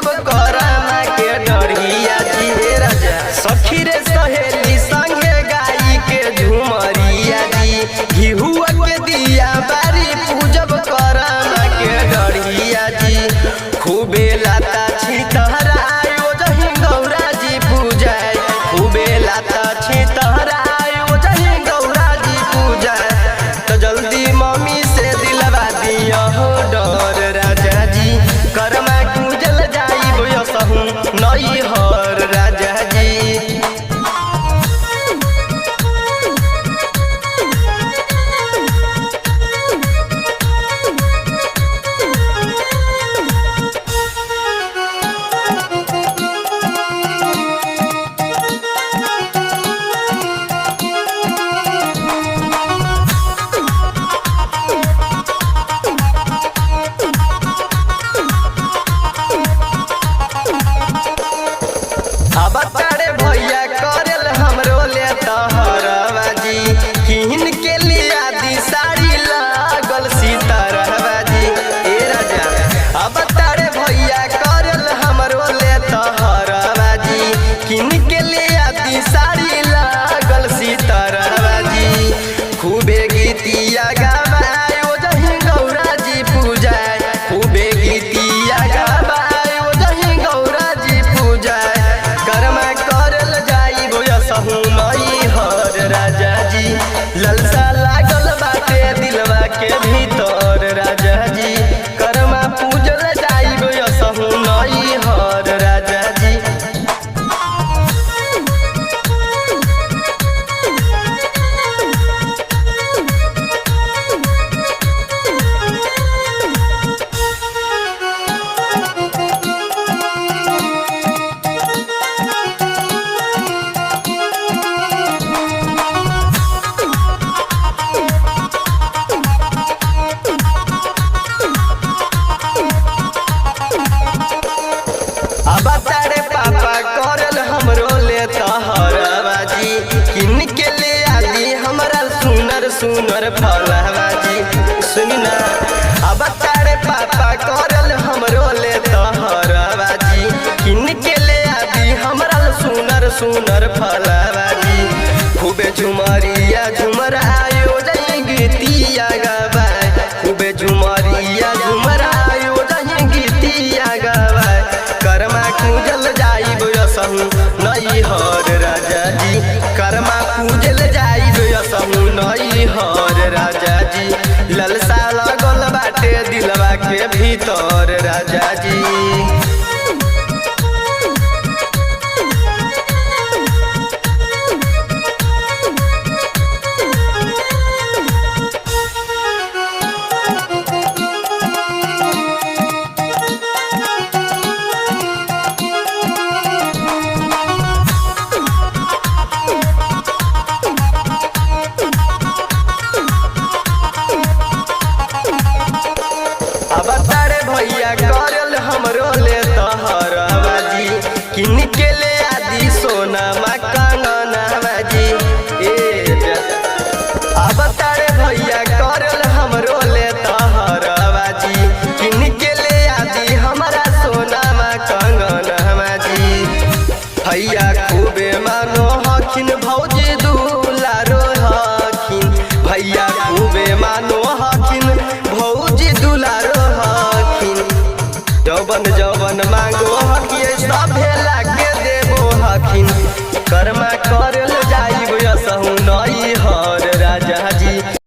पूजब करमा के डरिया जी राजा। सखी रे सहेली संगे गाई के झुमरिया जी, घिहुआ के दिया बारी पूजब करमा के डरिया जी। खूबे लाता छितहरायो जही गौरा जी पूजाए, खूबे लाता छितहरायो जही गौरा जी पूजाए। तो जल्दी मम्मी से दिलवा दिया हो डर राजा जी, करमा पूजल जाई बोया सहू नई हर राजा जी। अब तारे भैया करेल हमरो ले तहरवा जी, किन के लिया दी साड़ी लागल सीतारवा जी ए राजा। अब तारे भैया करेल हमरो ले तहरवा जी, किन के लिया दी साड़ी लागल सीतारवा जी। खूबे गीतिया गावाए ओ जही गौरा जी पूजाए, खूबे गीतिया गावाए ओ जही गौरा जी पूजाए। करमा करल जाई बोया सहू नई हर राजा जी, ललसा लागल बाटे दिलवा के भीतर राजा जी। करमा पूजल जाई बोया सहू नई हर राजा जी। अब तारे पापा करल हमरो ले तहरवा जी, किन के ले आदि हमरा सुनर सुनर फलवा जी। सुनी ना, अब तारे पापा करल हमरो ले तहरवा जी, किन के ले आदि हमरा सुनर सुनर फलवा जी। खूबे झुमरिया झुमर आयो जही गीतिया गावाए, खूबे झुमरिया झुमर आयो जही गीतिया गावाए। करमा पूजल जाई बोया सहू नई हर राजा जी, करमा पूजल जाई बोया सहू नई हर राजा जी। ललसा लगल बाटे दिलवा के भीतर राजा जी। अब तारे भैया करल हमरो ले तहरवा जी, किन के ले आदि सोना मा कंगनवा जी ए। अब तारे भैया करल हमरो ले तहरवा जी, किन के ले आदि हमरा सोना मा कंगनवा जी। भैया खूबे मानो हखिन भौजी दुलारो हखिन, भैया खूबे मानो हखिन भौजी दुलारो हखिन। जवन जवन मांगो